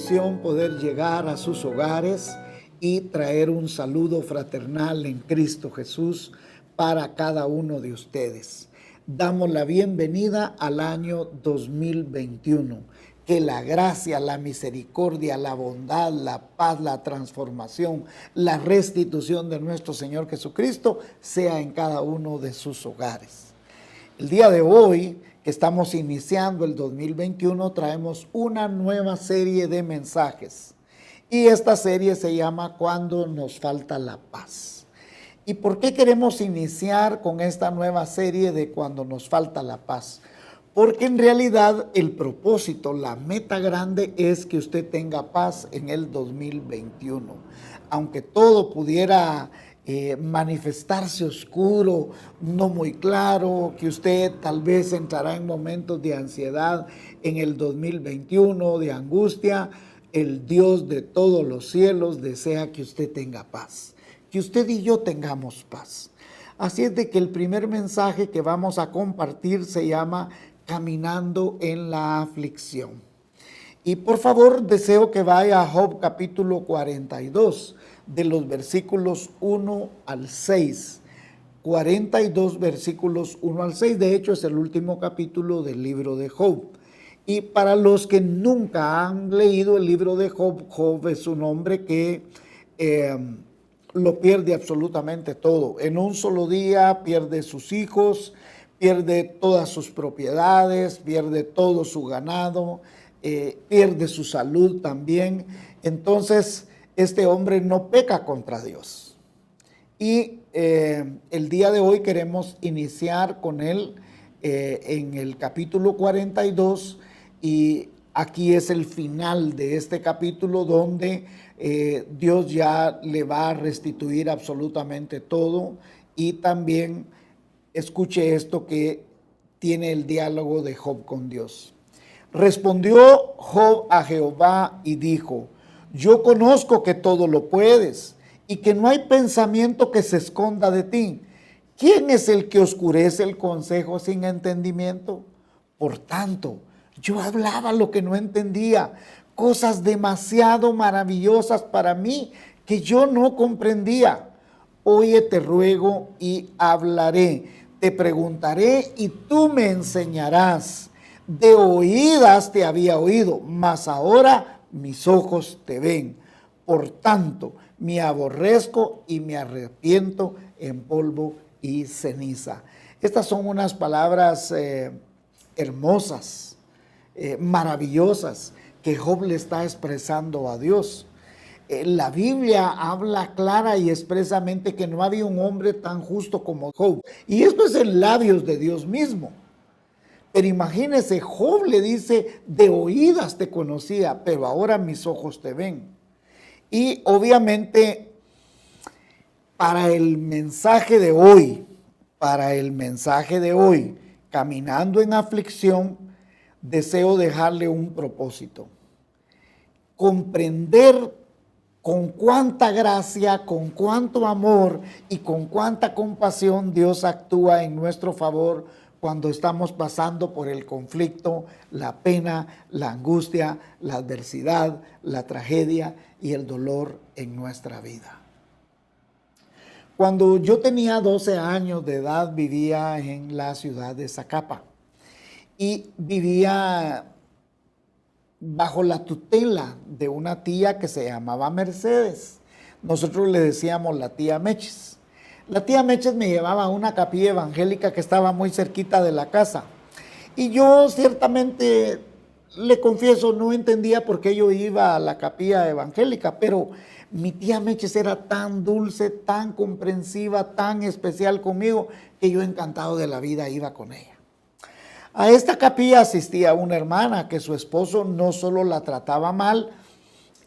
bendición poder llegar a sus hogares y traer un saludo fraternal en Cristo Jesús para cada uno de ustedes. Damos la bienvenida al año 2021. Que la gracia, la misericordia, la bondad, la paz, la transformación, la restitución de nuestro Señor Jesucristo sea en cada uno de sus hogares. El día de hoy, que estamos iniciando el 2021, traemos una nueva serie de mensajes. Y esta serie se llama Cuando nos falta la paz. ¿Y por qué queremos iniciar con esta nueva serie de Cuando nos falta la paz? Porque en realidad el propósito, la meta grande es que usted tenga paz en el 2021. Aunque todo pudiera manifestarse oscuro, no muy claro, que usted tal vez entrará en momentos de ansiedad en el 2021, de angustia, el Dios de todos los cielos desea que usted tenga paz, que usted y yo tengamos paz. Así es de que el primer mensaje que vamos a compartir se llama Caminando en la aflicción. Y por favor, deseo que vaya a Job capítulo 42, de los versículos 1 al 6. 42 versículos 1 al 6. De hecho, es el último capítulo del libro de Job. Y para los que nunca han leído el libro de Job, Job es un hombre que lo pierde absolutamente todo. En un solo día pierde sus hijos, pierde todas sus propiedades, pierde todo su ganado, pierde su salud también. Entonces, este hombre no peca contra Dios. Y el día de hoy queremos iniciar con él en el capítulo 42, y aquí es el final de este capítulo donde Dios ya le va a restituir absolutamente todo. Y también escuche esto que tiene el diálogo de Job con Dios. Respondió Job a Jehová y dijo: yo conozco que todo lo puedes y que no hay pensamiento que se esconda de ti. ¿Quién es el que oscurece el consejo sin entendimiento? Por tanto, yo hablaba lo que no entendía, cosas demasiado maravillosas para mí que yo no comprendía. Oye, te ruego y hablaré, te preguntaré y tú me enseñarás. De oídas te había oído, mas ahora mis ojos te ven. Por tanto, me aborrezco y me arrepiento en polvo y ceniza. Estas son unas palabras hermosas, maravillosas, que Job le está expresando a Dios. La Biblia habla clara y expresamente que no había un hombre tan justo como Job. Y esto es en labios de Dios mismo. Pero imagínese, Job le dice: de oídas te conocía, pero ahora mis ojos te ven. Y obviamente, para el mensaje de hoy, caminando en aflicción, deseo dejarle un propósito. Comprender con cuánta gracia, con cuánto amor y con cuánta compasión Dios actúa en nuestro favor cuando estamos pasando por el conflicto, la pena, la angustia, la adversidad, la tragedia y el dolor en nuestra vida. Cuando yo tenía 12 años de edad, vivía en la ciudad de Zacapa y vivía bajo la tutela de una tía que se llamaba Mercedes. Nosotros le decíamos la tía Meches. La tía Meches me llevaba a una capilla evangélica que estaba muy cerquita de la casa. Y yo ciertamente, le confieso, no entendía por qué yo iba a la capilla evangélica, pero mi tía Meches era tan dulce, tan comprensiva, tan especial conmigo, que yo, encantado de la vida, iba con ella. A esta capilla asistía una hermana que su esposo no solo la trataba mal,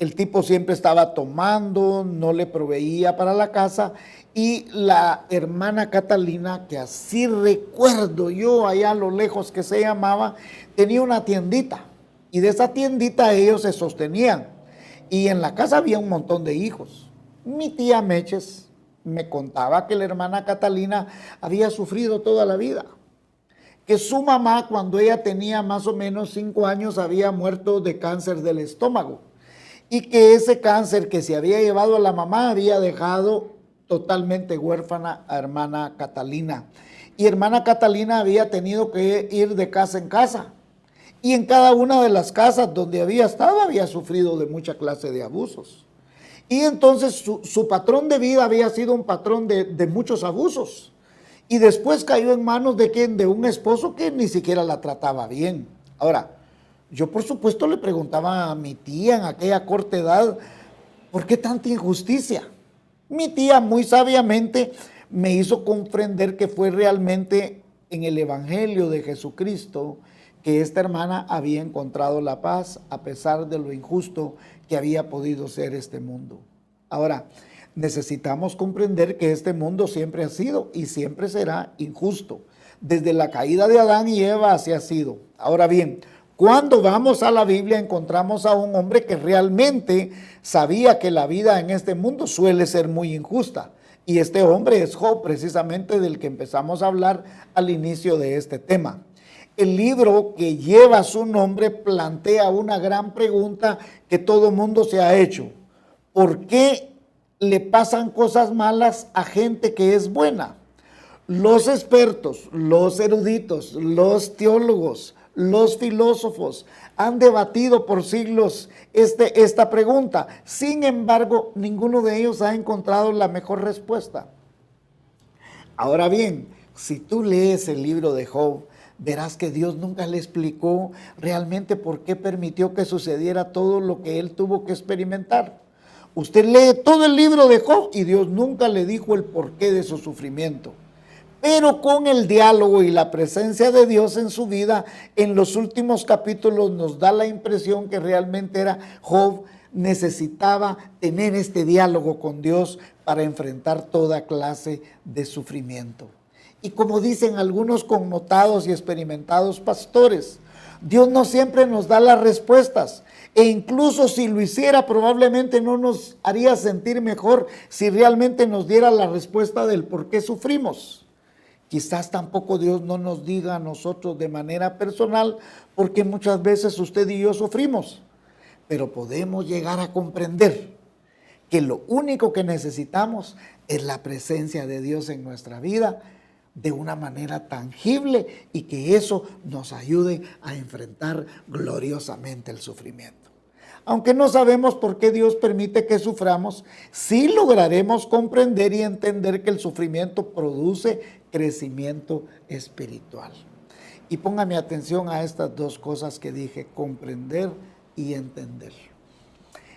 el tipo siempre estaba tomando, no le proveía para la casa, y la hermana Catalina, que así recuerdo yo allá a lo lejos que se llamaba, tenía una tiendita, y de esa tiendita ellos se sostenían, y en la casa había un montón de hijos. Mi tía Meches me contaba que la hermana Catalina había sufrido toda la vida, que su mamá, cuando ella tenía más o menos 5 años, había muerto de cáncer del estómago. y que ese cáncer que se había llevado a la mamá había dejado totalmente huérfana a hermana Catalina. Y hermana Catalina había tenido que ir de casa en casa. Y en cada una de las casas donde había estado había sufrido de mucha clase de abusos. Y entonces su patrón de vida había sido un patrón de muchos abusos. Y después cayó en manos de quién, de un esposo que ni siquiera la trataba bien. Ahora, yo por supuesto le preguntaba a mi tía en aquella corta edad, ¿por qué tanta injusticia? Mi tía muy sabiamente me hizo comprender que fue realmente en el Evangelio de Jesucristo que esta hermana había encontrado la paz a pesar de lo injusto que había podido ser este mundo. Ahora, necesitamos comprender que este mundo siempre ha sido y siempre será injusto. Desde la caída de Adán y Eva así ha sido. Ahora bien, cuando vamos a la Biblia encontramos a un hombre que realmente sabía que la vida en este mundo suele ser muy injusta. Y este hombre es Job, precisamente del que empezamos a hablar al inicio de este tema. El libro que lleva su nombre plantea una gran pregunta que todo mundo se ha hecho. ¿Por qué le pasan cosas malas a gente que es buena? Los expertos, los eruditos, los teólogos, los filósofos han debatido por siglos esta pregunta. Sin embargo, ninguno de ellos ha encontrado la mejor respuesta. Ahora bien, si tú lees el libro de Job, verás que Dios nunca le explicó realmente por qué permitió que sucediera todo lo que él tuvo que experimentar. Usted lee todo el libro de Job y Dios nunca le dijo el porqué de su sufrimiento. Pero con el diálogo y la presencia de Dios en su vida, en los últimos capítulos nos da la impresión que realmente Job necesitaba tener este diálogo con Dios para enfrentar toda clase de sufrimiento. Y como dicen algunos connotados y experimentados pastores, Dios no siempre nos da las respuestas. E incluso si lo hiciera, probablemente no nos haría sentir mejor si realmente nos diera la respuesta del por qué sufrimos. Quizás tampoco Dios no nos diga a nosotros de manera personal, porque muchas veces usted y yo sufrimos. Pero podemos llegar a comprender que lo único que necesitamos es la presencia de Dios en nuestra vida de una manera tangible y que eso nos ayude a enfrentar gloriosamente el sufrimiento. Aunque no sabemos por qué Dios permite que suframos, sí lograremos comprender y entender que el sufrimiento produce crecimiento espiritual. Y póngame atención a estas dos cosas que dije, comprender y entender.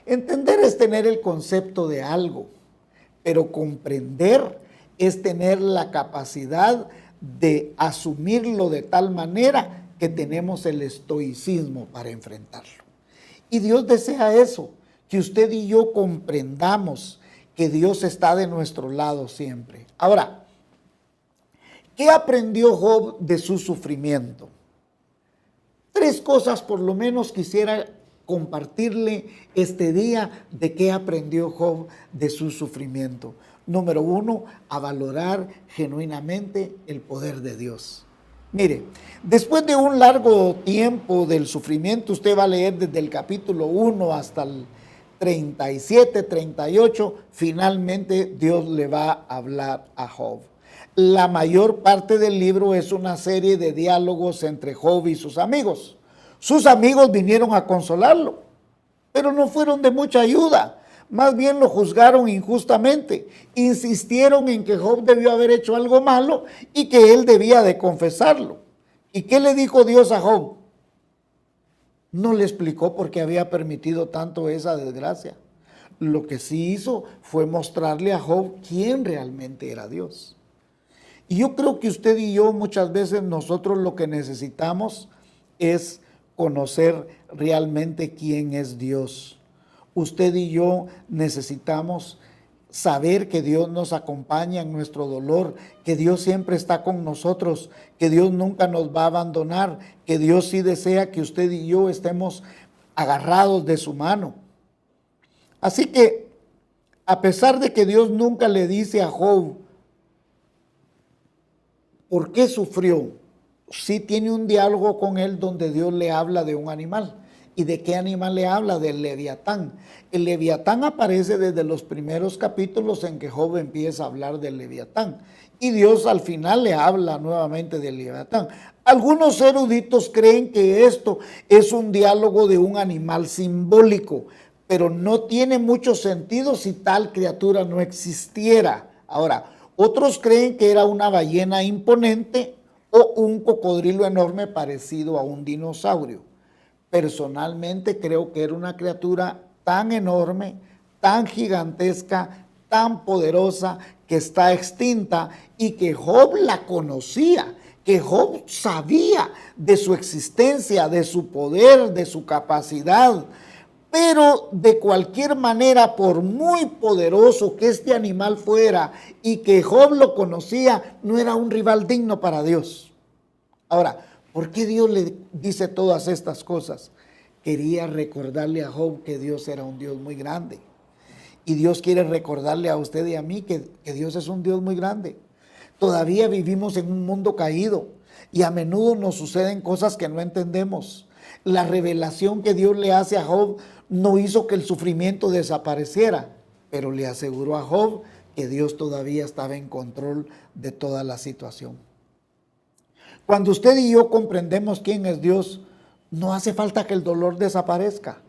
Entender es tener el concepto de algo, pero comprender es tener la capacidad de asumirlo de tal manera que tenemos el estoicismo para enfrentarlo. Y Dios desea eso, que usted y yo comprendamos que Dios está de nuestro lado siempre. Ahora, ¿qué aprendió Job de su sufrimiento? Tres cosas por lo menos quisiera compartirle este día de qué aprendió Job de su sufrimiento. Número uno, a valorar genuinamente el poder de Dios. Mire, después de un largo tiempo del sufrimiento, usted va a leer desde el capítulo 1 hasta el 37, 38, finalmente Dios le va a hablar a Job. La mayor parte del libro es una serie de diálogos entre Job y sus amigos. Sus amigos vinieron a consolarlo, pero no fueron de mucha ayuda. Más bien lo juzgaron injustamente. Insistieron en que Job debió haber hecho algo malo y que él debía de confesarlo. ¿Y qué le dijo Dios a Job? No le explicó por qué había permitido tanto esa desgracia. Lo que sí hizo fue mostrarle a Job quién realmente era Dios. Y yo creo que usted y yo muchas veces nosotros lo que necesitamos es conocer realmente quién es Dios. Usted y yo necesitamos saber que Dios nos acompaña en nuestro dolor, que Dios siempre está con nosotros, que Dios nunca nos va a abandonar, que Dios sí desea que usted y yo estemos agarrados de su mano. Así que, a pesar de que Dios nunca le dice a Job por qué sufrió, sí tiene un diálogo con él donde Dios le habla de un animal. ¿Y de qué animal le habla? Del Leviatán. El Leviatán aparece desde los primeros capítulos en que Job empieza a hablar del Leviatán. Y Dios al final le habla nuevamente del Leviatán. Algunos eruditos creen que esto es un diálogo de un animal simbólico, pero no tiene mucho sentido si tal criatura no existiera. Ahora, otros creen que era una ballena imponente o un cocodrilo enorme parecido a un dinosaurio. Personalmente creo que era una criatura tan enorme, tan gigantesca, tan poderosa, que está extinta y que Job la conocía, que Job sabía de su existencia, de su poder, de su capacidad. Pero de cualquier manera, por muy poderoso que este animal fuera y que Job lo conocía, no era un rival digno para Dios. Ahora, ¿por qué Dios le dice todas estas cosas? Quería recordarle a Job que Dios era un Dios muy grande. Y Dios quiere recordarle a usted y a mí que Dios es un Dios muy grande. Todavía vivimos en un mundo caído y a menudo nos suceden cosas que no entendemos. La revelación que Dios le hace a Job no hizo que el sufrimiento desapareciera, pero le aseguró a Job que Dios todavía estaba en control de toda la situación. Cuando usted y yo comprendemos quién es Dios, no hace falta que el dolor desaparezca,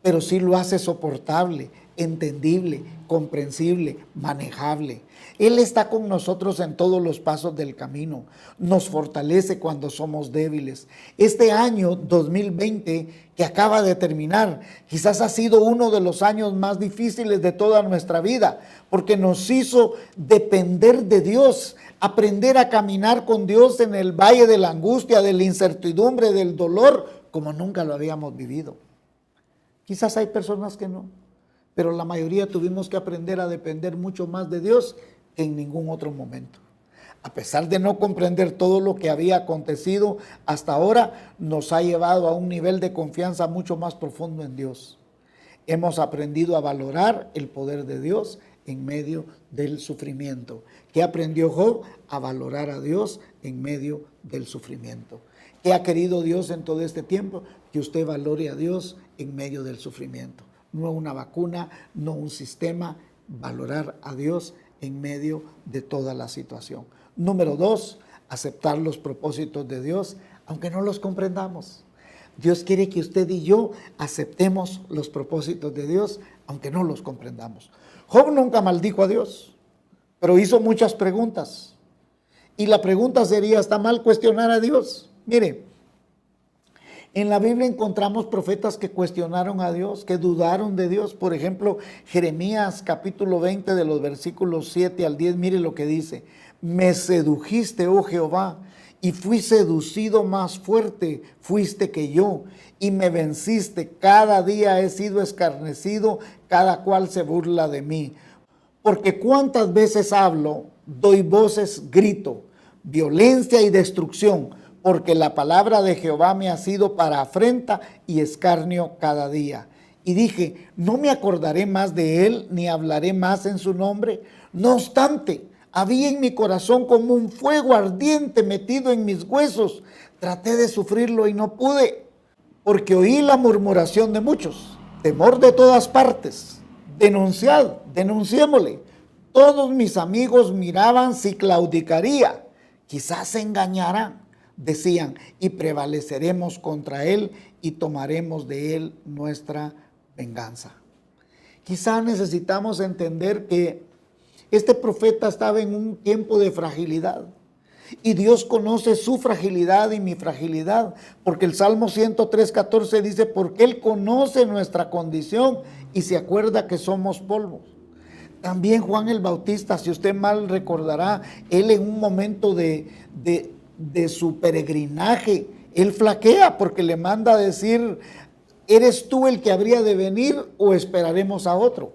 pero sí lo hace soportable, entendible, comprensible, manejable. Él está con nosotros en todos los pasos del camino, nos fortalece cuando somos débiles. Este año 2020 que acaba de terminar, quizás ha sido uno de los años más difíciles de toda nuestra vida, porque nos hizo depender de Dios, aprender a caminar con Dios en el valle de la angustia, de la incertidumbre, del dolor, como nunca lo habíamos vivido. Quizás hay personas que no, pero la mayoría tuvimos que aprender a depender mucho más de Dios que en ningún otro momento. A pesar de no comprender todo lo que había acontecido hasta ahora, nos ha llevado a un nivel de confianza mucho más profundo en Dios. Hemos aprendido a valorar el poder de Dios en medio del sufrimiento. ¿Qué aprendió Job? A valorar a Dios en medio del sufrimiento. ¿Qué ha querido Dios en todo este tiempo? Que usted valore a Dios en medio del sufrimiento. No una vacuna, no un sistema, valorar a Dios en medio de toda la situación. Número 2, aceptar los propósitos de Dios, aunque no los comprendamos. Dios quiere que usted y yo aceptemos los propósitos de Dios, aunque no los comprendamos. Job nunca maldijo a Dios, pero hizo muchas preguntas. Y la pregunta sería, ¿está mal cuestionar a Dios? Mire, en la Biblia encontramos profetas que cuestionaron a Dios, que dudaron de Dios. Por ejemplo, Jeremías capítulo 20 de los versículos 7 al 10, mire lo que dice. Me sedujiste, oh Jehová, y fui seducido más fuerte, fuiste que yo, y me venciste. Cada día he sido escarnecido, cada cual se burla de mí. Porque cuántas veces hablo, doy voces, grito, violencia y destrucción, porque la palabra de Jehová me ha sido para afrenta y escarnio cada día. Y dije, no me acordaré más de él, ni hablaré más en su nombre. No obstante, había en mi corazón como un fuego ardiente metido en mis huesos. Traté de sufrirlo y no pude, porque oí la murmuración de muchos, temor de todas partes. Denunciémosle. Todos mis amigos miraban si claudicaría, quizás se engañarán. Decían, y prevaleceremos contra él y tomaremos de él nuestra venganza. Quizá necesitamos entender que este profeta estaba en un tiempo de fragilidad y Dios conoce su fragilidad y mi fragilidad, porque el Salmo 103:14 dice, porque él conoce nuestra condición y se acuerda que somos polvo. También Juan el Bautista, si usted mal recordará, él en un momento de su peregrinaje, él flaquea porque le manda a decir, ¿eres tú el que habría de venir o esperaremos a otro?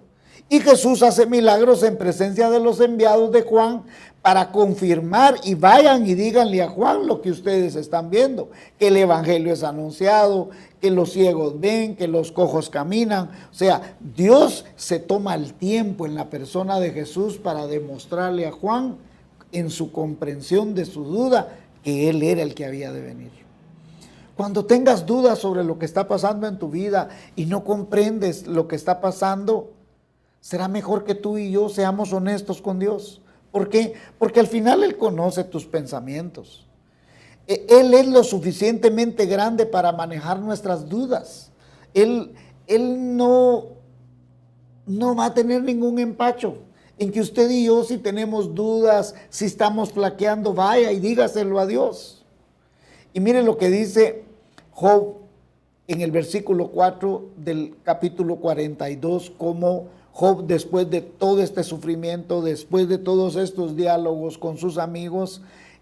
Y Jesús hace milagros en presencia de los enviados de Juan para confirmar y vayan y díganle a Juan lo que ustedes están viendo, que el evangelio es anunciado, que los ciegos ven, que los cojos caminan. O sea, Dios se toma el tiempo en la persona de Jesús para demostrarle a Juan en su comprensión de su duda que él era el que había de venir. Cuando tengas dudas sobre lo que está pasando en tu vida y no comprendes lo que está pasando, será mejor que tú y yo seamos honestos con Dios. ¿Por qué? Porque al final Él conoce tus pensamientos. Él es lo suficientemente grande para manejar nuestras dudas. Él no va a tener ningún empacho en que usted y yo, si tenemos dudas, si estamos flaqueando, vaya y dígaselo a Dios. Y mire lo que dice Job en el versículo 4 del capítulo 42, como Job, después de todo este sufrimiento, después de todos estos diálogos con sus amigos,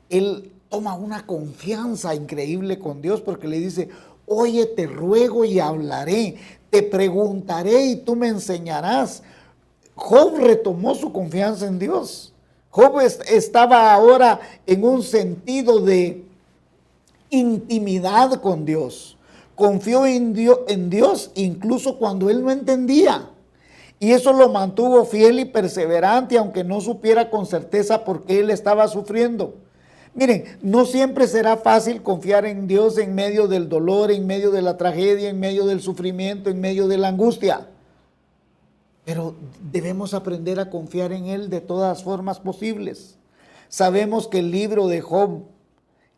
él toma una confianza increíble con Dios, porque le dice: oye, te ruego y hablaré, te preguntaré y tú me enseñarás. Job retomó su confianza en Dios. Job estaba ahora en un sentido de intimidad con Dios. Confió en Dios incluso cuando él no entendía. Y eso lo mantuvo fiel y perseverante, aunque no supiera con certeza por qué él estaba sufriendo. Miren, no siempre será fácil confiar en Dios en medio del dolor, en medio de la tragedia, en medio del sufrimiento, en medio de la angustia. Pero debemos aprender a confiar en Él de todas formas posibles. Sabemos que el libro de Job,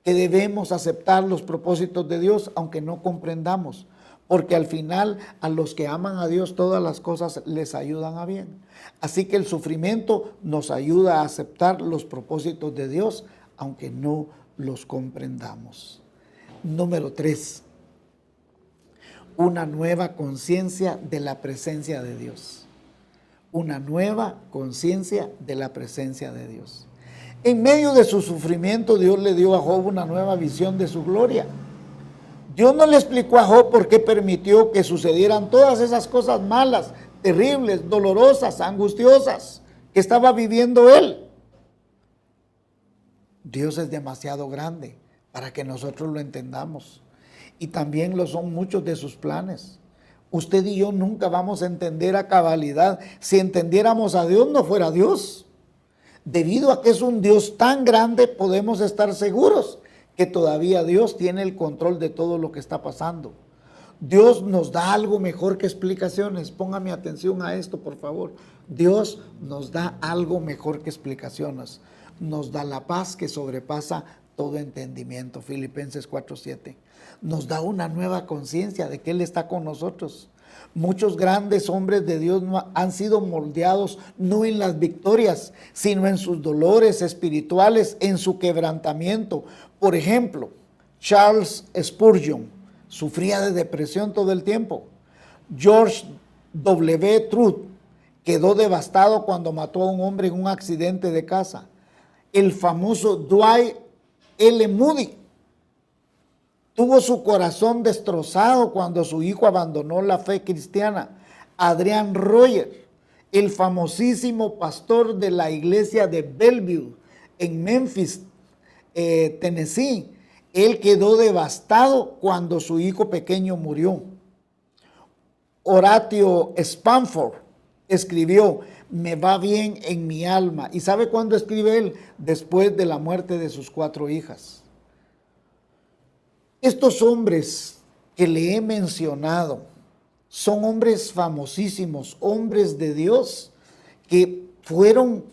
que debemos aceptar los propósitos de Dios, aunque no comprendamos, porque al final a los que aman a Dios todas las cosas les ayudan a bien. Así que el sufrimiento nos ayuda a aceptar los propósitos de Dios, aunque no los comprendamos. Número 3, una nueva conciencia de la presencia de Dios. Una nueva conciencia de la presencia de Dios. En medio de su sufrimiento, Dios le dio a Job una nueva visión de su gloria. Dios no le explicó a Job por qué permitió que sucedieran todas esas cosas malas, terribles, dolorosas, angustiosas que estaba viviendo él. Dios es demasiado grande para que nosotros lo entendamos. Y también lo son muchos de sus planes. Usted y yo nunca vamos a entender a cabalidad. Si entendiéramos a Dios, no fuera Dios. Debido a que es un Dios tan grande, podemos estar seguros que todavía Dios tiene el control de todo lo que está pasando. Dios nos da algo mejor que explicaciones. Póngame atención a esto, por favor. Dios nos da algo mejor que explicaciones. Nos da la paz que sobrepasa todo entendimiento. Filipenses 4:7. Nos da una nueva conciencia de que Él está con nosotros. Muchos grandes hombres de Dios han sido moldeados no en las victorias, sino en sus dolores espirituales, en su quebrantamiento. Por ejemplo, Charles Spurgeon sufría de depresión todo el tiempo. George W. Truth quedó devastado cuando mató a un hombre en un accidente de casa. El famoso Dwight L. Moody tuvo su corazón destrozado cuando su hijo abandonó la fe cristiana. Adrian Royer, el famosísimo pastor de la iglesia de Bellevue en Memphis, Tennessee, él quedó devastado cuando su hijo pequeño murió. Horatio Spafford escribió: me va bien en mi alma. ¿Y sabe cuándo escribe él? Después de la muerte de sus 4 hijas. Estos hombres que le he mencionado son hombres famosísimos, hombres de Dios, que fueron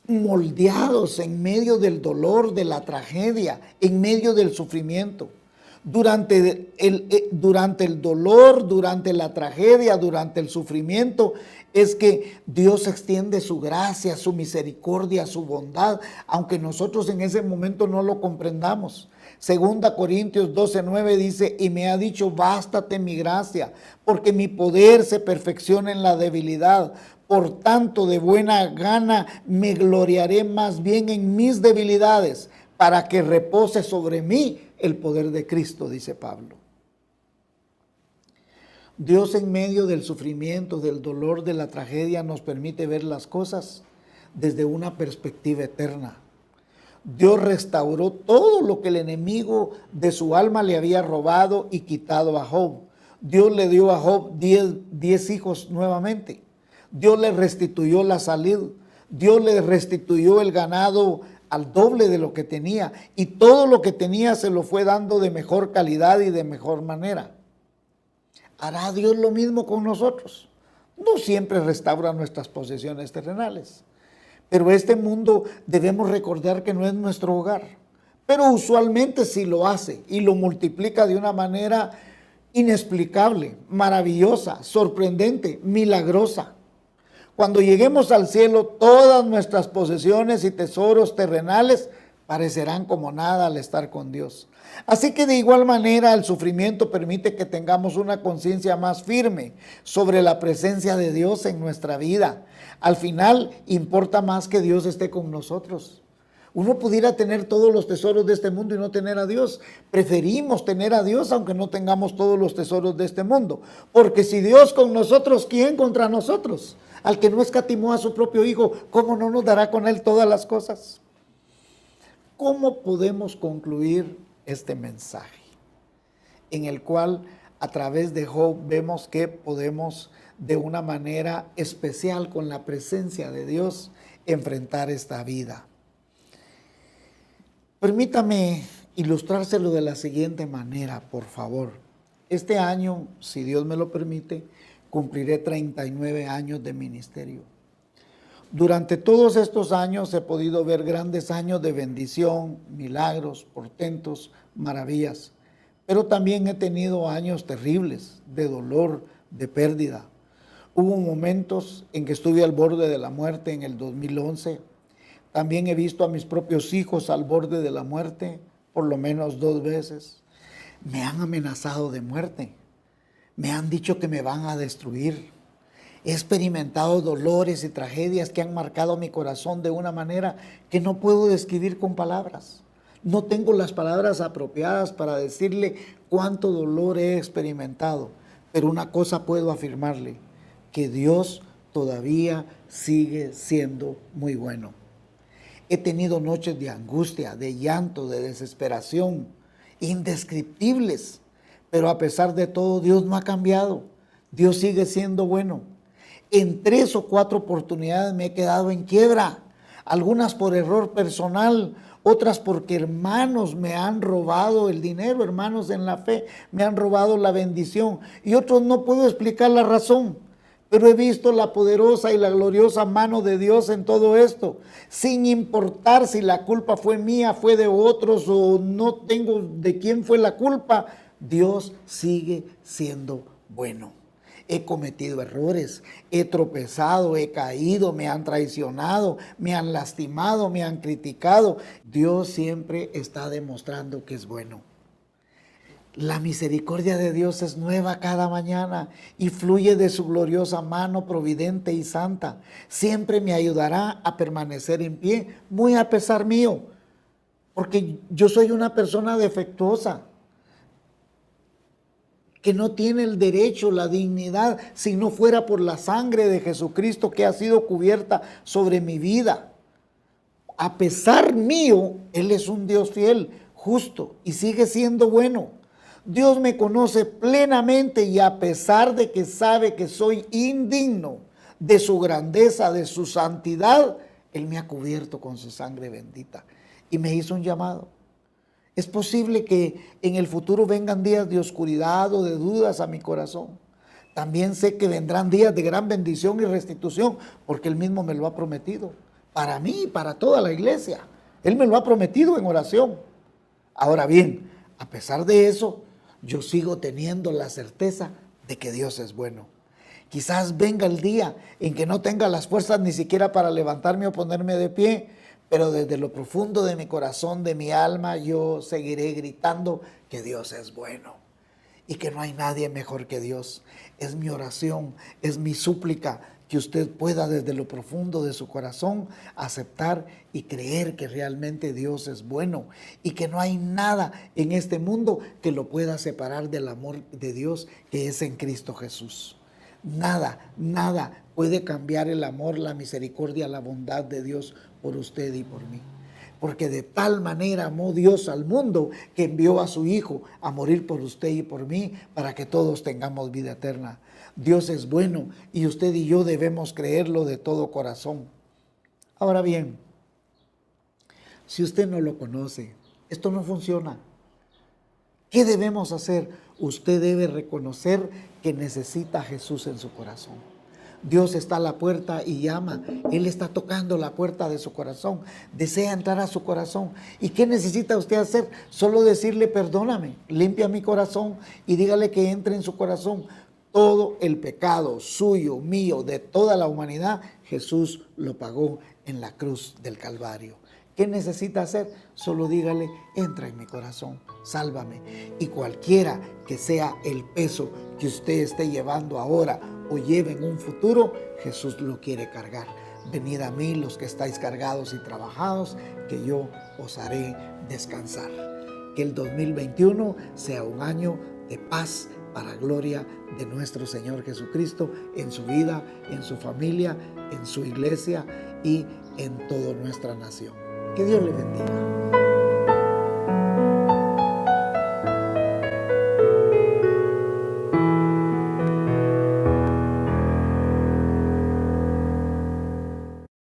moldeados en medio del dolor, de la tragedia, en medio del sufrimiento. Durante el dolor, durante la tragedia, durante el sufrimiento, es que Dios extiende su gracia, su misericordia, su bondad, aunque nosotros en ese momento no lo comprendamos. 2 Corintios 12:9 dice: y me ha dicho, bástate mi gracia, porque mi poder se perfecciona en la debilidad. Por tanto, de buena gana me gloriaré más bien en mis debilidades, para que repose sobre mí el poder de Cristo, dice Pablo. Dios, en medio del sufrimiento, del dolor, de la tragedia, nos permite ver las cosas desde una perspectiva eterna. Dios restauró todo lo que el enemigo de su alma le había robado y quitado a Job. Dios le dio a Job 10 hijos nuevamente. Dios le restituyó la salud. Dios le restituyó el ganado al doble de lo que tenía, y todo lo que tenía se lo fue dando de mejor calidad y de mejor manera. ¿Hará Dios lo mismo con nosotros? No siempre restaura nuestras posesiones terrenales, pero este mundo debemos recordar que no es nuestro hogar, pero usualmente sí lo hace y lo multiplica de una manera inexplicable, maravillosa, sorprendente, milagrosa. Cuando lleguemos al cielo, todas nuestras posesiones y tesoros terrenales parecerán como nada al estar con Dios. Así que de igual manera el sufrimiento permite que tengamos una conciencia más firme sobre la presencia de Dios en nuestra vida. Al final importa más que Dios esté con nosotros. Uno pudiera tener todos los tesoros de este mundo y no tener a Dios. Preferimos tener a Dios aunque no tengamos todos los tesoros de este mundo. Porque si Dios con nosotros, ¿quién contra nosotros? Al que no escatimó a su propio Hijo, ¿cómo no nos dará con Él todas las cosas? ¿Cómo podemos concluir este mensaje? En el cual a través de Job vemos que podemos de una manera especial con la presencia de Dios enfrentar esta vida. Permítame ilustrárselo de la siguiente manera, por favor. Este año, si Dios me lo permite, cumpliré 39 años de ministerio. Durante todos estos años he podido ver grandes años de bendición, milagros, portentos, maravillas, pero también he tenido años terribles de dolor, de pérdida. Hubo momentos en que estuve al borde de la muerte en el 2011. También he visto a mis propios hijos al borde de la muerte, por lo menos 2 veces. Me han amenazado de muerte. Me han dicho que me van a destruir. He experimentado dolores y tragedias que han marcado mi corazón de una manera que no puedo describir con palabras. No tengo las palabras apropiadas para decirle cuánto dolor he experimentado, pero una cosa puedo afirmarle, que Dios todavía sigue siendo muy bueno. He tenido noches de angustia, de llanto, de desesperación, indescriptibles, pero a pesar de todo Dios no ha cambiado. Dios sigue siendo bueno. En 3 o 4 oportunidades me he quedado en quiebra, algunas por error personal, otras porque hermanos me han robado el dinero, hermanos en la fe, me han robado la bendición, y otros no puedo explicar la razón. Pero he visto la poderosa y la gloriosa mano de Dios en todo esto, sin importar si la culpa fue mía, fue de otros o no tengo de quién fue la culpa. Dios sigue siendo bueno. He cometido errores, he tropezado, he caído, me han traicionado, me han lastimado, me han criticado. Dios siempre está demostrando que es bueno. La misericordia de Dios es nueva cada mañana y fluye de su gloriosa mano providente y santa. Siempre me ayudará a permanecer en pie, muy a pesar mío, porque yo soy una persona defectuosa, que no tiene el derecho, la dignidad, si no fuera por la sangre de Jesucristo que ha sido cubierta sobre mi vida. A pesar mío, Él es un Dios fiel, justo y sigue siendo bueno. Dios me conoce plenamente y a pesar de que sabe que soy indigno de su grandeza, de su santidad, Él me ha cubierto con su sangre bendita y me hizo un llamado. Es posible que en el futuro vengan días de oscuridad o de dudas a mi corazón. También sé que vendrán días de gran bendición y restitución porque Él mismo me lo ha prometido. Para mí y para toda la iglesia. Él me lo ha prometido en oración. Ahora bien, a pesar de eso, yo sigo teniendo la certeza de que Dios es bueno. Quizás venga el día en que no tenga las fuerzas ni siquiera para levantarme o ponerme de pie, pero desde lo profundo de mi corazón, de mi alma, yo seguiré gritando que Dios es bueno y que no hay nadie mejor que Dios. Es mi oración, es mi súplica que usted pueda desde lo profundo de su corazón aceptar y creer que realmente Dios es bueno y que no hay nada en este mundo que lo pueda separar del amor de Dios que es en Cristo Jesús. Nada, nada puede cambiar el amor, la misericordia, la bondad de Dios por usted y por mí. Porque de tal manera amó Dios al mundo que envió a su Hijo a morir por usted y por mí para que todos tengamos vida eterna. Dios es bueno y usted y yo debemos creerlo de todo corazón. Ahora bien, si usted no lo conoce, esto no funciona. ¿Qué debemos hacer? Usted debe reconocer que necesita a Jesús en su corazón. Dios está a la puerta y llama. Él está tocando la puerta de su corazón. Desea entrar a su corazón. ¿Y qué necesita usted hacer? Solo decirle, perdóname, limpia mi corazón y dígale que entre en su corazón. Todo el pecado suyo, mío, de toda la humanidad, Jesús lo pagó en la cruz del Calvario. ¿Qué necesita hacer? Solo dígale, entra en mi corazón, sálvame. Y cualquiera que sea el peso que usted esté llevando ahora o lleve en un futuro, Jesús lo quiere cargar. Venid a mí los que estáis cargados y trabajados, que yo os haré descansar. Que el 2021 sea un año de paz para gloria de nuestro Señor Jesucristo en su vida, en su familia, en su iglesia y en toda nuestra nación. Que Dios le bendiga.